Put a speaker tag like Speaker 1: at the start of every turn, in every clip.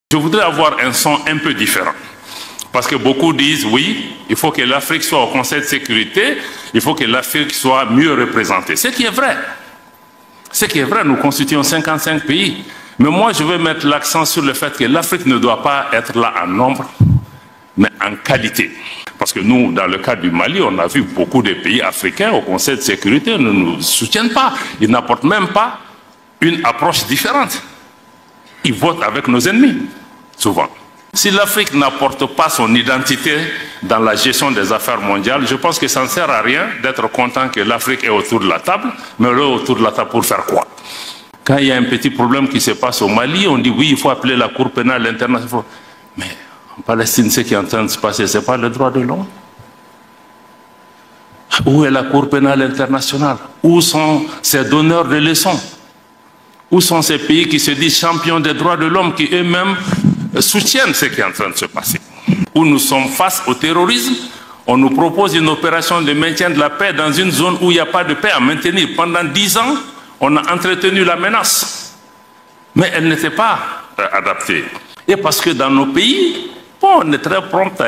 Speaker 1: Je voudrais avoir un son un peu différent. Parce que beaucoup disent, oui, il faut que l'Afrique soit au Conseil de sécurité, il faut que l'Afrique soit mieux représentée. Ce qui est vrai. Ce qui est vrai, nous constituons 55 pays. Mais moi, je veux mettre l'accent sur le fait que l'Afrique ne doit pas être là en nombre, mais en qualité. Parce que nous, dans le cas du Mali, on a vu beaucoup de pays africains au Conseil de sécurité ne nous soutiennent pas. Ils n'apportent même pas une approche différente. Ils votent avec nos ennemis, souvent. Si l'Afrique n'apporte pas son identité dans la gestion des affaires mondiales, je pense que ça ne sert à rien d'être content que l'Afrique est autour de la table, mais elle est autour de la table pour faire quoi? Quand il y a un petit problème qui se passe au Mali, on dit oui, il faut appeler la Cour pénale internationale. Mais en Palestine, ce qui est en train de se passer, ce n'est pas le droit de l'homme. Où est la Cour pénale internationale? Où sont ces donneurs de leçons? Où sont ces pays qui se disent champions des droits de l'homme, qui eux-mêmes soutiennent ce qui est en train de se passer? Où nous sommes face au terrorisme, on nous propose une opération de maintien de la paix dans une zone où il n'y a pas de paix à maintenir. Pendant 10 ans, on a entretenu la menace. Mais elle n'était pas adaptée. Et parce que dans nos pays, bon, on est très prompt à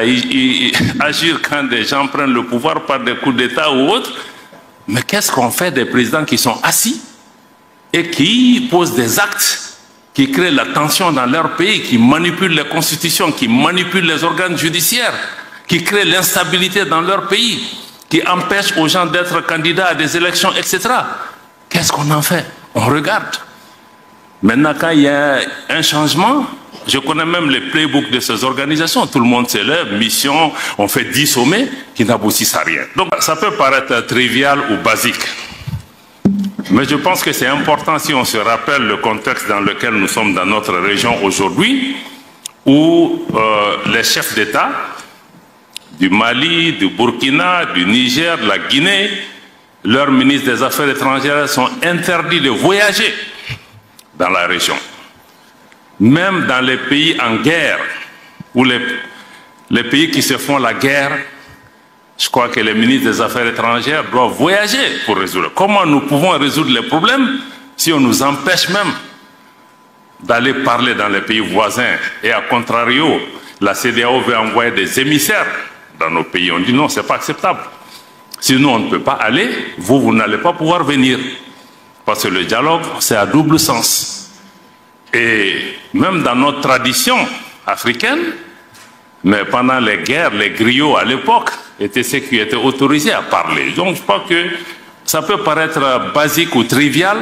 Speaker 1: agir quand des gens prennent le pouvoir par des coups d'État ou autres. Mais qu'est-ce qu'on fait des présidents qui sont assis et qui posent des actes qui créent la tension dans leur pays, qui manipulent les constitutions, qui manipulent les organes judiciaires, qui créent l'instabilité dans leur pays, qui empêchent aux gens d'être candidats à des élections, etc. Qu'est-ce qu'on en fait? On regarde. Maintenant, quand il y a un changement, je connais même les playbooks de ces organisations. Tout le monde s'élève, mission, on fait 10 sommets qui n'aboutissent à rien. Donc, ça peut paraître trivial ou basique. Mais je pense que c'est important si on se rappelle le contexte dans lequel nous sommes dans notre région aujourd'hui, où les chefs d'État du Mali, du Burkina, du Niger, de la Guinée, leurs ministres des Affaires étrangères sont interdits de voyager dans la région. Même dans les pays en guerre, ou les pays qui se font la guerre, je crois que les ministres des Affaires étrangères doivent voyager pour résoudre. Comment nous pouvons résoudre les problèmes si on nous empêche même d'aller parler dans les pays voisins? Et à contrario, la CEDEAO veut envoyer des émissaires dans nos pays. On dit non, ce n'est pas acceptable. Sinon, on ne peut pas aller, vous n'allez pas pouvoir venir. Parce que le dialogue, c'est à double sens. Et même dans notre tradition africaine, mais pendant les guerres, les griots à l'époque étaient ceux qui étaient autorisés à parler. Donc je crois que ça peut paraître basique ou trivial,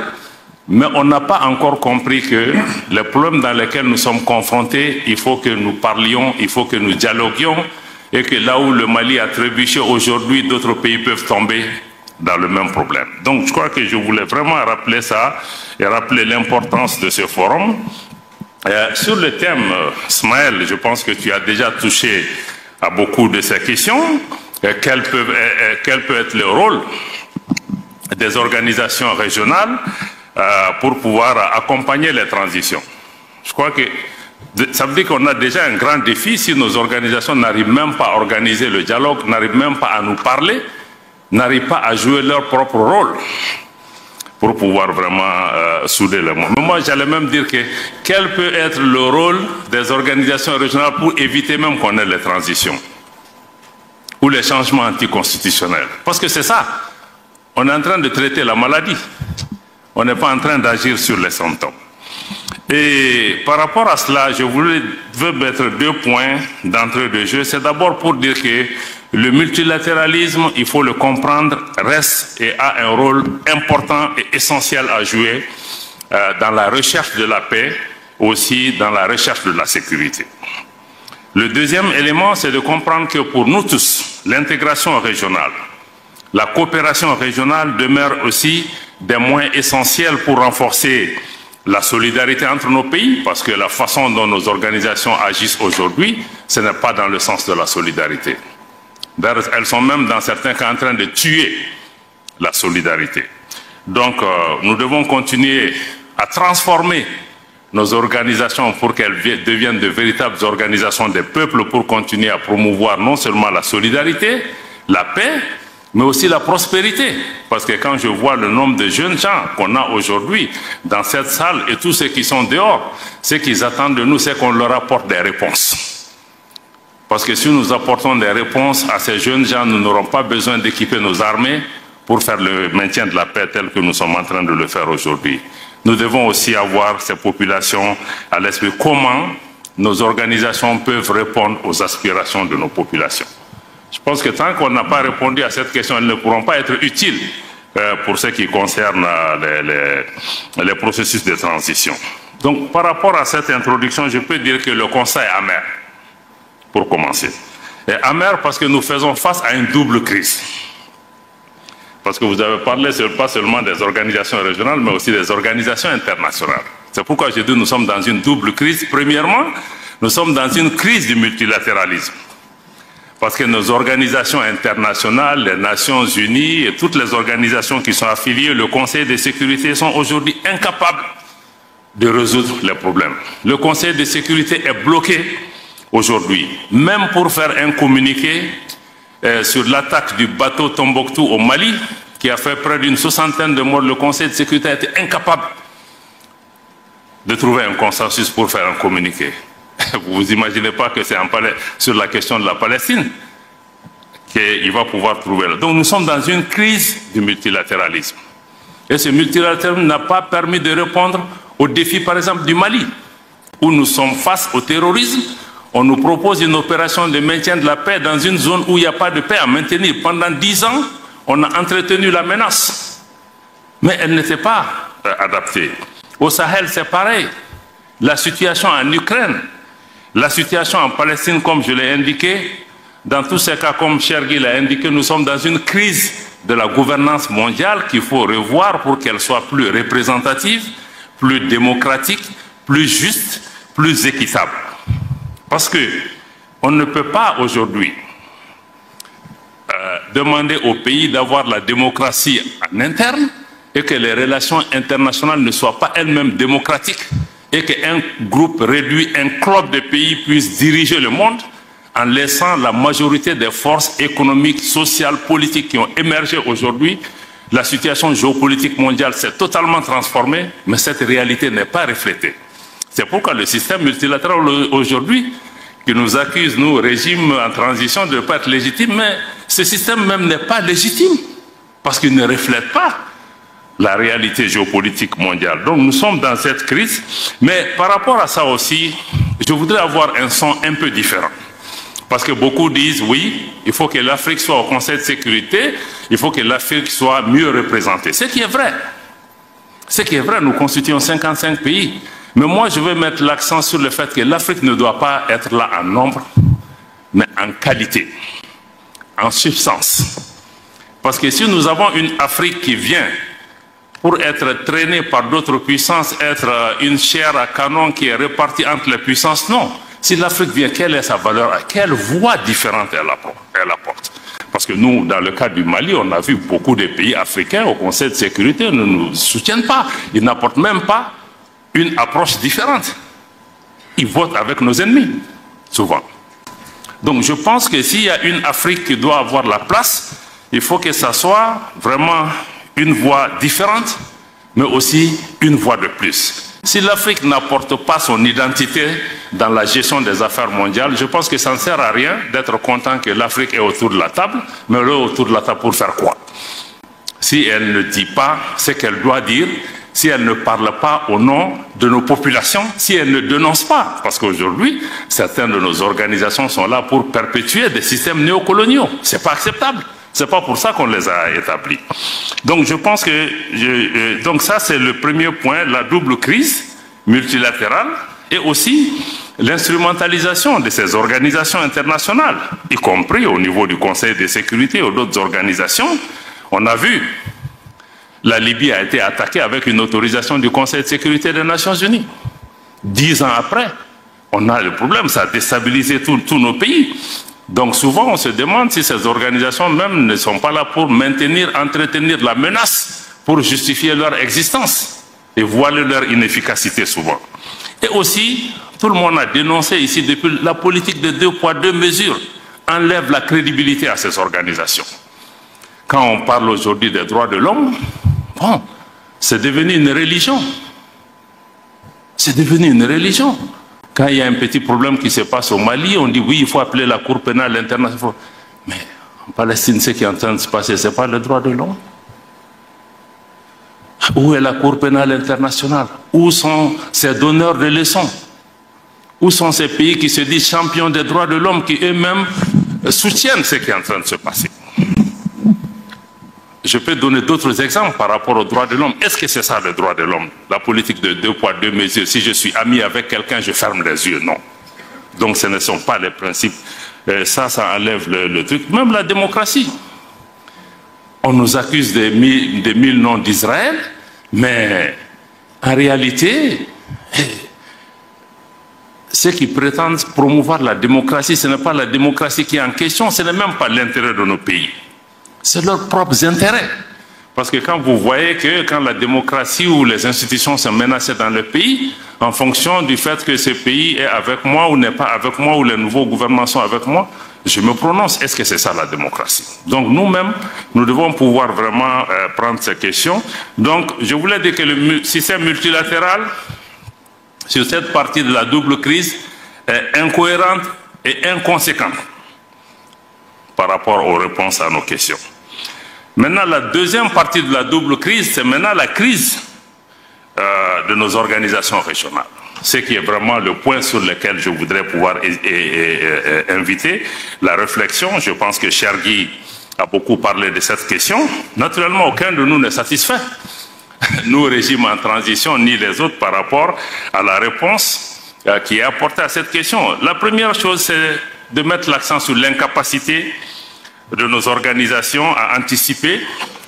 Speaker 1: mais on n'a pas encore compris que les problèmes dans lesquels nous sommes confrontés, il faut que nous parlions, il faut que nous dialoguions, et que là où le Mali a trébuché aujourd'hui, d'autres pays peuvent tomber dans le même problème. Donc je crois que je voulais vraiment rappeler ça et rappeler l'importance de ce forum. Sur le thème, Smaël, je pense que tu as déjà touché à beaucoup de ces questions. Quel peut être le rôle des organisations régionales pour pouvoir accompagner les transitions? Je crois que ça veut dire qu'on a déjà un grand défi si nos organisations n'arrivent même pas à organiser le dialogue, n'arrivent même pas à nous parler, n'arrivent pas à jouer leur propre rôle pour pouvoir vraiment souder le monde. Mais moi, j'allais même dire que quel peut être le rôle des organisations régionales pour éviter même qu'on ait les transitions ou les changements anticonstitutionnels. Parce que c'est ça, on est en train de traiter la maladie, on n'est pas en train d'agir sur les symptômes. Et par rapport à cela, je veux mettre 2 points d'entrée de jeu. C'est d'abord pour dire que le multilatéralisme, il faut le comprendre, reste et a un rôle important et essentiel à jouer dans la recherche de la paix, aussi dans la recherche de la sécurité. Le deuxième élément, c'est de comprendre que pour nous tous, l'intégration régionale, la coopération régionale demeure aussi des moyens essentiels pour renforcer la solidarité entre nos pays, parce que la façon dont nos organisations agissent aujourd'hui, ce n'est pas dans le sens de la solidarité. Elles sont même dans certains cas en train de tuer la solidarité. Donc nous devons continuer à transformer nos organisations pour qu'elles deviennent de véritables organisations des peuples, pour continuer à promouvoir non seulement la solidarité, la paix, mais aussi la prospérité. Parce que quand je vois le nombre de jeunes gens qu'on a aujourd'hui dans cette salle et tous ceux qui sont dehors, ce qu'ils attendent de nous, c'est qu'on leur apporte des réponses. Parce que si nous apportons des réponses à ces jeunes gens, nous n'aurons pas besoin d'équiper nos armées pour faire le maintien de la paix tel que nous sommes en train de le faire aujourd'hui. Nous devons aussi avoir ces populations à l'esprit. Comment nos organisations peuvent répondre aux aspirations de nos populations? Je pense que tant qu'on n'a pas répondu à cette question, elles ne pourront pas être utiles pour ce qui concerne les processus de transition. Donc, par rapport à cette introduction, je peux dire que le constat est amer, pour commencer. Et amer parce que nous faisons face à une double crise. Parce que vous avez parlé pas seulement des organisations régionales, mais aussi des organisations internationales. C'est pourquoi je dis que nous sommes dans une double crise. Premièrement, nous sommes dans une crise du multilatéralisme. Parce que nos organisations internationales, les Nations Unies et toutes les organisations qui sont affiliées, le Conseil de sécurité, sont aujourd'hui incapables de résoudre les problèmes. Le Conseil de sécurité est bloqué aujourd'hui. Même pour faire un communiqué sur l'attaque du bateau Tombouctou au Mali, qui a fait près d'une 60aine de morts, le Conseil de sécurité a été incapable de trouver un consensus pour faire un communiqué. Vous vous imaginez pas que c'est sur la question de la Palestine qu'il va pouvoir trouver. Donc nous sommes dans une crise du multilatéralisme. Et ce multilatéralisme n'a pas permis de répondre aux défis, par exemple, du Mali, où nous sommes face au terrorisme. On nous propose une opération de maintien de la paix dans une zone où il n'y a pas de paix à maintenir. Pendant 10 ans, on a entretenu la menace. Mais elle n'était pas adaptée. Au Sahel, c'est pareil. La situation en Ukraine, la situation en Palestine, comme je l'ai indiqué, dans tous ces cas, comme Chergui l'a indiqué, nous sommes dans une crise de la gouvernance mondiale qu'il faut revoir pour qu'elle soit plus représentative, plus démocratique, plus juste, plus équitable. Parce qu'on ne peut pas aujourd'hui demander au pays d'avoir la démocratie en interne et que les relations internationales ne soient pas elles-mêmes démocratiques et qu'un groupe réduit, un club de pays puisse diriger le monde en laissant la majorité des forces économiques, sociales, politiques qui ont émergé aujourd'hui. La situation géopolitique mondiale s'est totalement transformée, mais cette réalité n'est pas reflétée. C'est pourquoi le système multilatéral aujourd'hui, qui nous accuse, nous, régime en transition, de ne pas être légitime, mais ce système même n'est pas légitime, parce qu'il ne reflète pas la réalité géopolitique mondiale. Donc nous sommes dans cette crise, mais par rapport à ça aussi, je voudrais avoir un son un peu différent. Parce que beaucoup disent, oui, il faut que l'Afrique soit au Conseil de sécurité, il faut que l'Afrique soit mieux représentée. Ce qui est vrai. Ce qui est vrai, nous constituons 55 pays. Mais moi, je veux mettre l'accent sur le fait que l'Afrique ne doit pas être là en nombre, mais en qualité, en substance. Parce que si nous avons une Afrique qui vient pour être traînée par d'autres puissances, être une chair à canon qui est répartie entre les puissances, non. Si l'Afrique vient, quelle est sa valeur? Quelle voie différente elle apporte? Parce que nous, dans le cas du Mali, on a vu beaucoup de pays africains au Conseil de sécurité ne nous soutiennent pas. Ils n'apportent même pas une approche différente. Ils votent avec nos ennemis, souvent. Donc je pense que s'il y a une Afrique qui doit avoir la place, il faut que ça soit vraiment une voie différente, mais aussi une voie de plus. Si l'Afrique n'apporte pas son identité dans la gestion des affaires mondiales, je pense que ça ne sert à rien d'être content que l'Afrique est autour de la table, mais elle est autour de la table pour faire quoi? Si elle ne dit pas ce qu'elle doit dire, si elle ne parle pas au nom de nos populations, si elle ne dénonce pas, parce qu'aujourd'hui, certaines de nos organisations sont là pour perpétuer des systèmes néocoloniaux. Ce n'est pas acceptable. Ce n'est pas pour ça qu'on les a établis. Donc je pense que donc ça c'est le premier point, la double crise multilatérale et aussi l'instrumentalisation de ces organisations internationales, y compris au niveau du Conseil de sécurité ou d'autres organisations. On a vu, la Libye a été attaquée avec une autorisation du Conseil de sécurité des Nations Unies. 10 ans après, on a le problème, ça a déstabilisé tous nos pays. Donc souvent, on se demande si ces organisations même ne sont pas là pour maintenir, entretenir la menace, pour justifier leur existence et voiler leur inefficacité souvent. Et aussi, tout le monde a dénoncé ici depuis la politique de 2 poids 2 mesures enlève la crédibilité à ces organisations. quand on parle aujourd'hui des droits de l'homme, bon, c'est devenu une religion. C'est devenu une religion. Quand il y a un petit problème qui se passe au Mali, on dit oui, il faut appeler la Cour pénale internationale. Mais en Palestine, ce qui est en train de se passer, ce n'est pas le droit de l'homme. Où est la Cour pénale internationale? Où sont ces donneurs de leçons? Où sont ces pays qui se disent champions des droits de l'homme, qui eux-mêmes soutiennent ce qui est en train de se passer? Je peux donner d'autres exemples par rapport aux droits de l'homme. Est-ce que c'est ça le droit de l'homme? La politique de 2 poids 2 mesures. Si je suis ami avec quelqu'un, je ferme les yeux. Non. Donc ce ne sont pas les principes. Ça enlève le truc. Même la démocratie. On nous accuse des 1000 noms d'Israël, mais en réalité, ceux qui prétendent promouvoir la démocratie, ce n'est pas la démocratie qui est en question, ce n'est même pas l'intérêt de nos pays. C'est leurs propres intérêts. Parce que quand vous voyez que quand la démocratie ou les institutions sont menacées dans le pays, en fonction du fait que ce pays est avec moi ou n'est pas avec moi, ou les nouveaux gouvernements sont avec moi, je me prononce. Est-ce que c'est ça la démocratie? Donc nous-mêmes, nous devons pouvoir vraiment prendre ces questions. Donc je voulais dire que le système multilatéral, sur cette partie de la double crise, est incohérente et inconséquente par rapport aux réponses à nos questions. Maintenant, la deuxième partie de la double crise, c'est maintenant la crise de nos organisations régionales. Ce qui est vraiment le point sur lequel je voudrais pouvoir inviter la réflexion. Je pense que cher Guy a beaucoup parlé de cette question. Naturellement, aucun de nous n'est satisfait. Nous, régime en transition, ni les autres, par rapport à la réponse qui est apportée à cette question. La première chose, c'est de mettre l'accent sur l'incapacité de nos organisations à anticiper,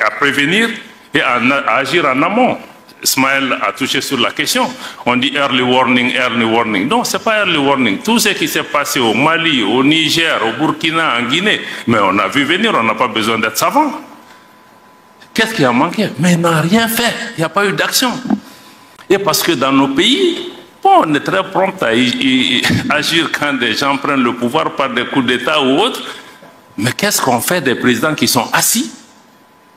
Speaker 1: à prévenir et à agir en amont. Ismaël a touché sur la question. On dit early warning, early warning. Non, ce n'est pas early warning. Tout ce qui s'est passé au Mali, au Niger, au Burkina, en Guinée, mais on a vu venir, on n'a pas besoin d'être savant. Qu'est-ce qui a manqué? Mais il n'a rien fait. Il n'y a pas eu d'action. Et parce que dans nos pays, bon, on est très prompt à agir quand des gens prennent le pouvoir par des coups d'État ou autres. Mais qu'est-ce qu'on fait des présidents qui sont assis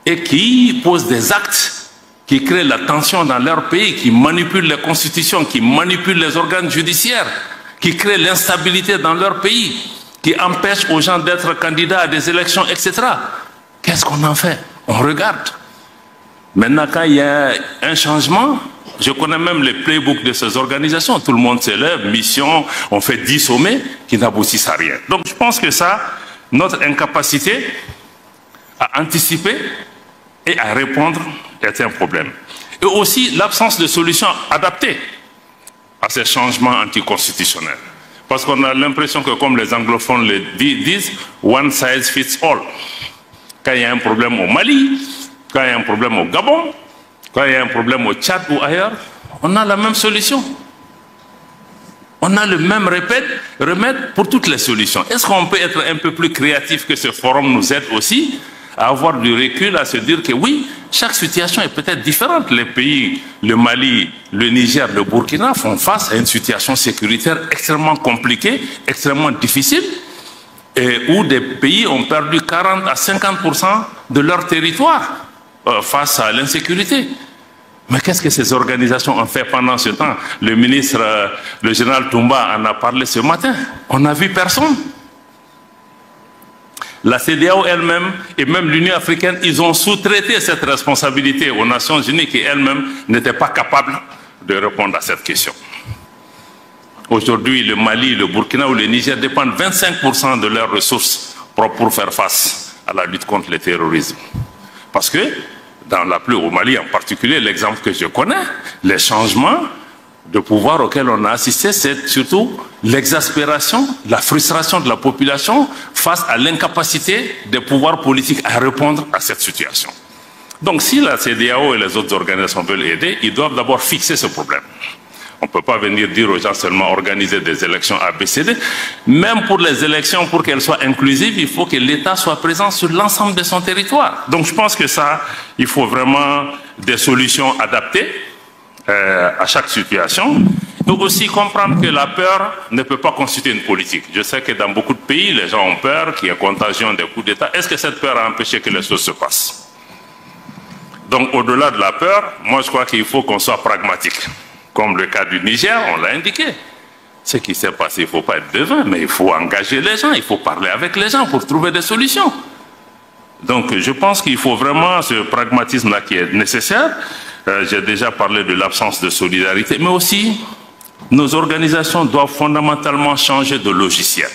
Speaker 1: et qui posent des actes qui créent la tension dans leur pays, qui manipulent les constitutions, qui manipulent les organes judiciaires, qui créent l'instabilité dans leur pays, qui empêchent aux gens d'être candidats à des élections, etc. Qu'est-ce qu'on en fait? On regarde. Maintenant, quand il y a un changement, je connais même les playbooks de ces organisations. Tout le monde s'élève, mission, on fait 10 sommets qui n'aboutissent à rien. Donc je pense que ça, notre incapacité à anticiper et à répondre est un problème. Et aussi l'absence de solutions adaptées à ces changements anticonstitutionnels. Parce qu'on a l'impression que, comme les anglophones le disent, one size fits all. Quand il y a un problème au Mali, quand il y a un problème au Gabon, quand il y a un problème au Tchad ou ailleurs, on a la même solution. On a le même remède pour toutes les solutions. Est-ce qu'on peut être un peu plus créatif, que ce forum nous aide aussi à avoir du recul, à se dire que oui, chaque situation est peut-être différente. Les pays, le Mali, le Niger, le Burkina font face à une situation sécuritaire extrêmement compliquée, extrêmement difficile, et où des pays ont perdu 40 à 50% de leur territoire face à l'insécurité. Mais qu'est-ce que ces organisations ont fait pendant ce temps? Le ministre, le général Toumba en a parlé ce matin. On n'a vu personne. La CEDEAO elle-même et même l'Union africaine, ils ont sous-traité cette responsabilité aux Nations Unies qui elles-mêmes n'étaient pas capables de répondre à cette question. Aujourd'hui, le Mali, le Burkina ou le Niger dépendent 25% de leurs ressources propres pour faire face à la lutte contre le terrorisme. Parce que, au Mali en particulier, l'exemple que je connais, les changements de pouvoir auxquels on a assisté, c'est surtout l'exaspération, la frustration de la population face à l'incapacité des pouvoirs politiques à répondre à cette situation. Donc si la CEDEAO et les autres organisations veulent aider, ils doivent d'abord fixer ce problème. On ne peut pas venir dire aux gens seulement organiser des élections ABCD. Même pour les élections, pour qu'elles soient inclusives, il faut que l'État soit présent sur l'ensemble de son territoire. Donc je pense que ça, il faut vraiment des solutions adaptées à chaque situation. Nous aussi comprendre que la peur ne peut pas constituer une politique. Je sais que dans beaucoup de pays, les gens ont peur qu'il y ait contagion des coups d'État. Est-ce que cette peur a empêché que les choses se passent? Donc, au-delà de la peur, moi je crois qu'il faut qu'on soit pragmatique. Comme le cas du Niger, on l'a indiqué. Ce qui s'est passé, il ne faut pas être devin, mais il faut engager les gens, il faut parler avec les gens pour trouver des solutions. Donc, je pense qu'il faut vraiment ce pragmatisme-là qui est nécessaire. J'ai déjà parlé de l'absence de solidarité, mais aussi, nos organisations doivent fondamentalement changer de logiciel.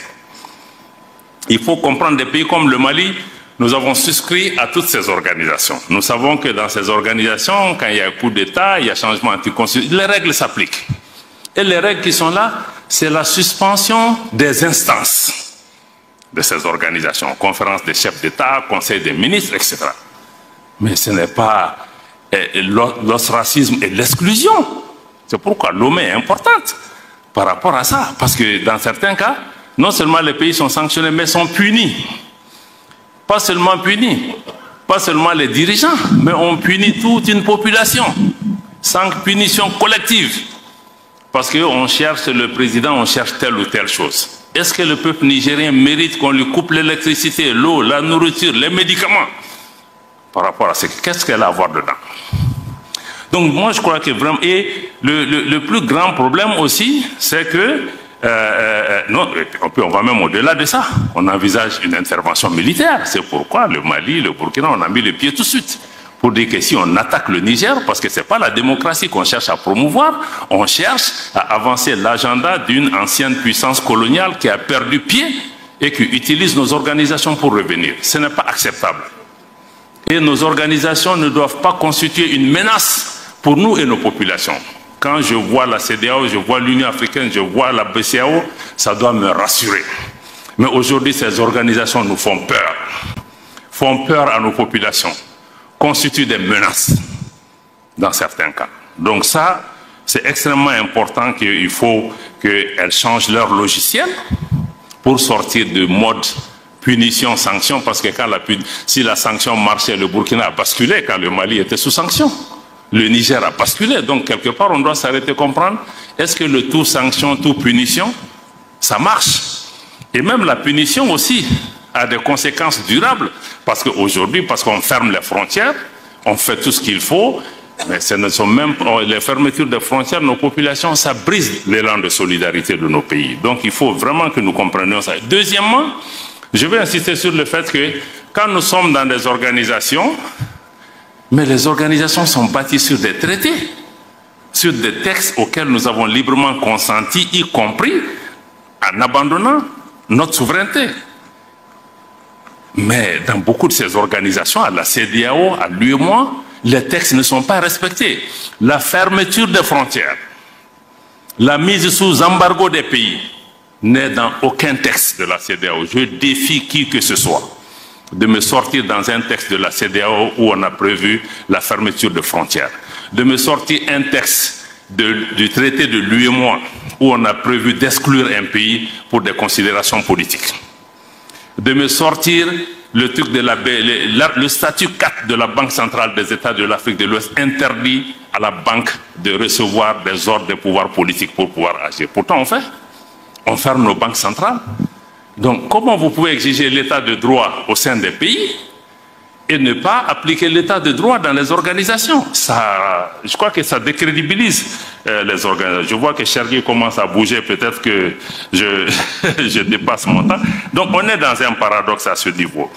Speaker 1: Il faut comprendre des pays comme le Mali, nous avons souscrit à toutes ces organisations. Nous savons que dans ces organisations, quand il y a un coup d'État, il y a changement anticonstitutionnel, les règles s'appliquent. Et les règles qui sont là, c'est la suspension des instances de ces organisations, conférence des chefs d'État, conseil des ministres, etc. Mais ce n'est pas l'ostracisme et l'exclusion. C'est pourquoi l'OME est importante par rapport à ça. Parce que dans certains cas, non seulement les pays sont sanctionnés, mais sont punis. Pas seulement punis, pas seulement les dirigeants, mais on punit toute une population, sans punition collective. Parce qu'on cherche le président, on cherche telle ou telle chose. Est-ce que le peuple nigérien mérite qu'on lui coupe l'électricité, l'eau, la nourriture, les médicaments? Par rapport à ce qu'est-ce qu'elle a à voir dedans? Donc moi je crois que vraiment... Et le plus grand problème aussi, c'est que... non, on va même au-delà de ça. On envisage une intervention militaire. C'est pourquoi le Mali, le Burkina, on a mis le pied tout de suite. Pour dire que si on attaque le Niger, parce que ce n'est pas la démocratie qu'on cherche à promouvoir, on cherche à avancer l'agenda d'une ancienne puissance coloniale qui a perdu pied et qui utilise nos organisations pour revenir. Ce n'est pas acceptable. Et nos organisations ne doivent pas constituer une menace pour nous et nos populations. Quand je vois la CEDEAO, je vois l'Union africaine, je vois la BCEAO, ça doit me rassurer. Mais aujourd'hui, ces organisations nous font peur à nos populations, constituent des menaces dans certains cas. Donc ça, c'est extrêmement important qu'il faut qu'elles changent leur logiciel pour sortir du mode punition-sanction, parce que si la sanction marchait, le Burkina a basculé quand le Mali était sous sanction. Le Niger a basculé, donc quelque part on doit s'arrêter comprendre, est-ce que le tout sanction, tout punition, ça marche? Et même la punition aussi a des conséquences durables, parce qu'aujourd'hui, parce qu'on ferme les frontières, on fait tout ce qu'il faut, mais ce ne sont même pas les fermetures des frontières, nos populations, ça brise l'élan de solidarité de nos pays. Donc il faut vraiment que nous comprenions ça. Deuxièmement, je vais insister sur le fait que quand nous sommes dans des organisations, mais les organisations sont bâties sur des traités, sur des textes auxquels nous avons librement consenti, y compris en abandonnant notre souveraineté. Mais dans beaucoup de ces organisations, à la CEDEAO, à l'UEMOA, les textes ne sont pas respectés. La fermeture des frontières, la mise sous embargo des pays n'est dans aucun texte de la CEDEAO. Je défie qui que ce soit de me sortir dans un texte de la CEDEAO où on a prévu la fermeture de frontières, de me sortir un texte du traité de l'UEMOA où on a prévu d'exclure un pays pour des considérations politiques, de me sortir le truc de le statut 4 de la Banque centrale des États de l'Afrique de l'Ouest interdit à la banque de recevoir des ordres des pouvoirs politiques pour pouvoir agir. Pourtant on ferme nos banques centrales. Donc, comment vous pouvez exiger l'état de droit au sein des pays et ne pas appliquer l'état de droit dans les organisations? Ça, je crois que ça décrédibilise les organisations. Je vois que Chergui commence à bouger, peut-être que je dépasse mon temps. Donc, on est dans un paradoxe à ce niveau.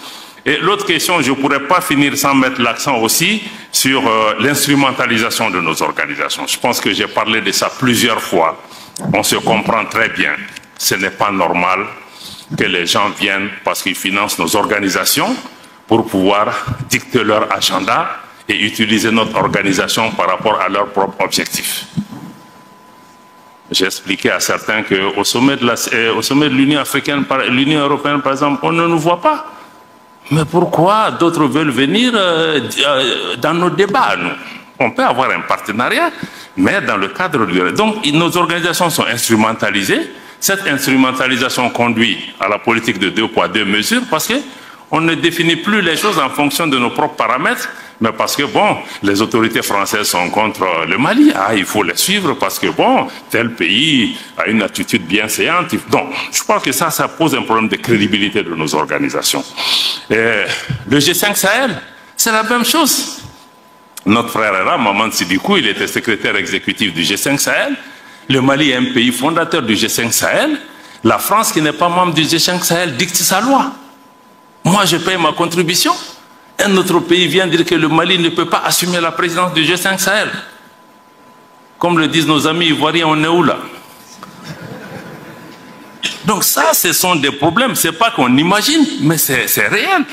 Speaker 1: Et l'autre question, je ne pourrais pas finir sans mettre l'accent aussi sur l'instrumentalisation de nos organisations. Je pense que j'ai parlé de ça plusieurs fois. On se comprend très bien. Ce n'est pas normal que les gens viennent parce qu'ils financent nos organisations pour pouvoir dicter leur agenda et utiliser notre organisation par rapport à leurs propres objectifs. J'ai expliqué à certains qu'au sommet de l'Union africaine, l'Union européenne par exemple, on ne nous voit pas. Mais pourquoi d'autres veulent venir dans nos débats, nous? On peut avoir un partenariat, mais dans le cadre de... Donc nos organisations sont instrumentalisées. Cette instrumentalisation conduit à la politique de 2 poids 2 mesures parce qu'on ne définit plus les choses en fonction de nos propres paramètres, Mais parce que, bon, les autorités françaises sont contre le Mali. Ah, il faut les suivre parce que, bon, tel pays a une attitude bienséante. Donc, je crois que ça pose un problème de crédibilité de nos organisations. Et le G5 Sahel, c'est la même chose. Notre frère là, Maman Sidikou, il était secrétaire exécutif du G5 Sahel. Le Mali est un pays fondateur du G5 Sahel. La France, qui n'est pas membre du G5 Sahel, dicte sa loi. Moi, je paye ma contribution. Un autre pays vient dire que le Mali ne peut pas assumer la présidence du G5 Sahel. Comme le disent nos amis ivoiriens, on est où là? Donc ça, ce sont des problèmes. Ce n'est pas qu'on imagine, mais c'est réel.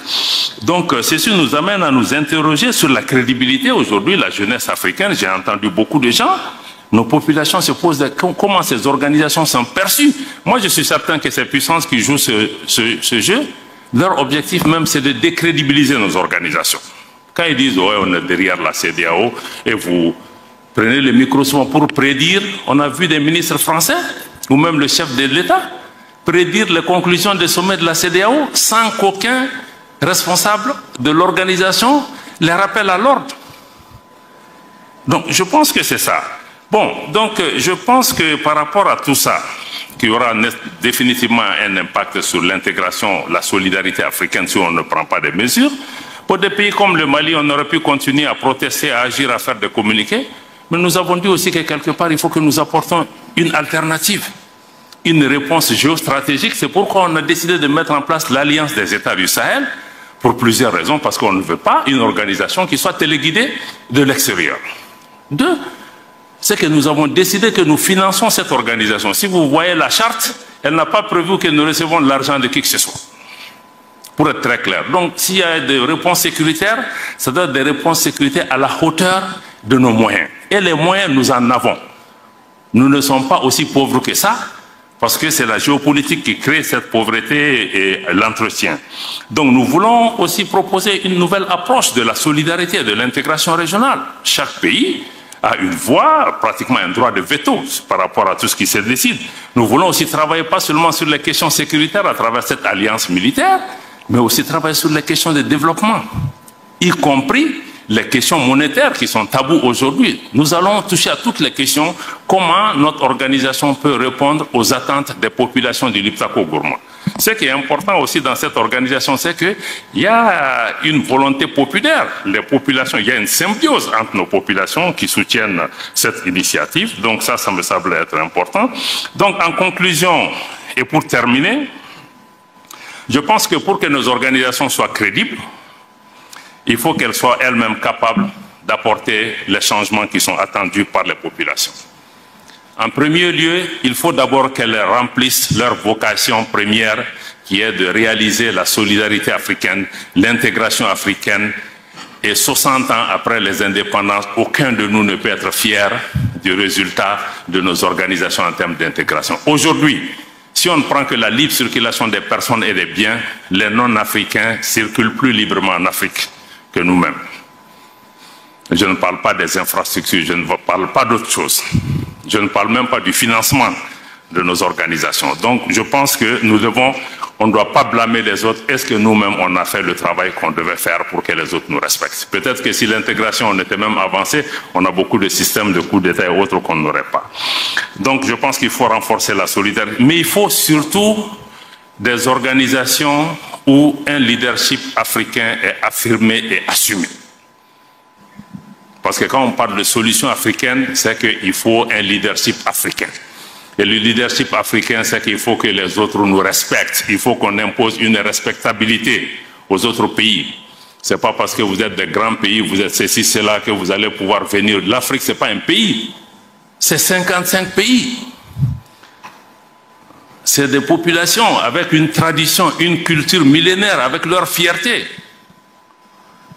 Speaker 1: Donc ceci nous amène à nous interroger sur la crédibilité. Aujourd'hui, la jeunesse africaine, j'ai entendu beaucoup de gens, nos populations se posent comment ces organisations sont perçues. Moi, je suis certain que ces puissances qui jouent ce jeu, leur objectif même, c'est de décrédibiliser nos organisations. Quand ils disent, ouais, on est derrière la CEDEAO, et vous prenez le micro souvent pour prédire, on a vu des ministres français, ou même le chef de l'État, prédire les conclusions des sommets de la CEDEAO sans qu'aucun responsable de l'organisation les rappelle à l'ordre. Donc, je pense que c'est ça. Bon, donc, je pense que par rapport à tout ça, qu'il y aura définitivement un impact sur l'intégration, la solidarité africaine si on ne prend pas des mesures. Pour des pays comme le Mali, on aurait pu continuer à protester, à agir, à faire des communiqués. Mais nous avons dit aussi que quelque part, il faut que nous apportons une alternative, une réponse géostratégique. C'est pourquoi on a décidé de mettre en place l'Alliance des États du Sahel, pour plusieurs raisons, parce qu'on ne veut pas une organisation qui soit téléguidée de l'extérieur. Deux, c'est que nous avons décidé que nous finançons cette organisation. Si vous voyez la charte, elle n'a pas prévu que nous recevons de l'argent de qui que ce soit. Pour être très clair. Donc, s'il y a des réponses sécuritaires, ça doit être des réponses sécuritaires à la hauteur de nos moyens. Et les moyens, nous en avons. Nous ne sommes pas aussi pauvres que ça, parce que c'est la géopolitique qui crée cette pauvreté et l'entretien. Donc, nous voulons aussi proposer une nouvelle approche de la solidarité et de l'intégration régionale. Chaque pays a une voix, pratiquement un droit de veto par rapport à tout ce qui se décide. Nous voulons aussi travailler pas seulement sur les questions sécuritaires à travers cette alliance militaire, mais aussi travailler sur les questions de développement, y compris les questions monétaires qui sont tabous aujourd'hui. Nous allons toucher à toutes les questions, comment notre organisation peut répondre aux attentes des populations du Liptako-Gourma. Ce qui est important aussi dans cette organisation, c'est qu'il y a une volonté populaire. Les populations, il y a une symbiose entre nos populations qui soutiennent cette initiative. Donc ça me semble être important. Donc en conclusion, et pour terminer, je pense que pour que nos organisations soient crédibles, il faut qu'elles soient elles-mêmes capables d'apporter les changements qui sont attendus par les populations. En premier lieu, il faut d'abord qu'elles remplissent leur vocation première, qui est de réaliser la solidarité africaine, l'intégration africaine. Et 60 ans après les indépendances, aucun de nous ne peut être fier du résultat de nos organisations en termes d'intégration. Aujourd'hui, si on ne prend que la libre circulation des personnes et des biens, les non-africains circulent plus librement en Afrique que nous-mêmes. Je ne parle pas des infrastructures, je ne parle pas d'autre chose. Je ne parle même pas du financement de nos organisations. Donc, je pense que on ne doit pas blâmer les autres. Est-ce que nous-mêmes, on a fait le travail qu'on devait faire pour que les autres nous respectent? Peut-être que si l'intégration, on était même avancé, on a beaucoup de systèmes de coups d'État et autres qu'on n'aurait pas. Donc, je pense qu'il faut renforcer la solidarité. Mais il faut surtout des organisations où un leadership africain est affirmé et assumé. Parce que quand on parle de solution africaine, c'est qu'il faut un leadership africain. Et le leadership africain, c'est qu'il faut que les autres nous respectent. Il faut qu'on impose une respectabilité aux autres pays. Ce n'est pas parce que vous êtes des grands pays, vous êtes ceci, cela, que vous allez pouvoir venir. L'Afrique, ce n'est pas un pays. C'est 55 pays. C'est des populations avec une tradition, une culture millénaire, avec leur fierté.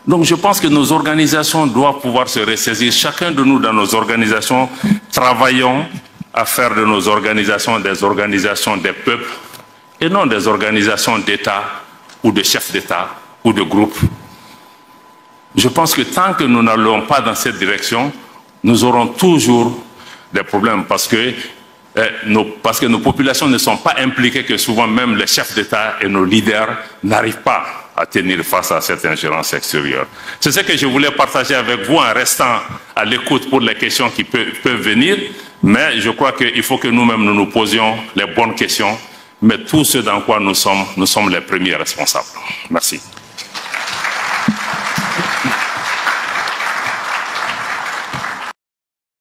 Speaker 1: Donc je pense que nos organisations doivent pouvoir se ressaisir. Chacun de nous dans nos organisations, travaillons à faire de nos organisations des organisations des peuples et non des organisations d'État ou de chefs d'État ou de groupes. Je pense que tant que nous n'allons pas dans cette direction, nous aurons toujours des problèmes parce que nos populations ne sont pas impliquées, que souvent même les chefs d'État et nos leaders n'arrivent pas à tenir face à cette ingérence extérieure. C'est ce que je voulais partager avec vous en restant à l'écoute pour les questions qui peuvent venir, mais je crois qu'il faut que nous-mêmes nous posions les bonnes questions, mais tout ce dans quoi nous sommes les premiers responsables. Merci.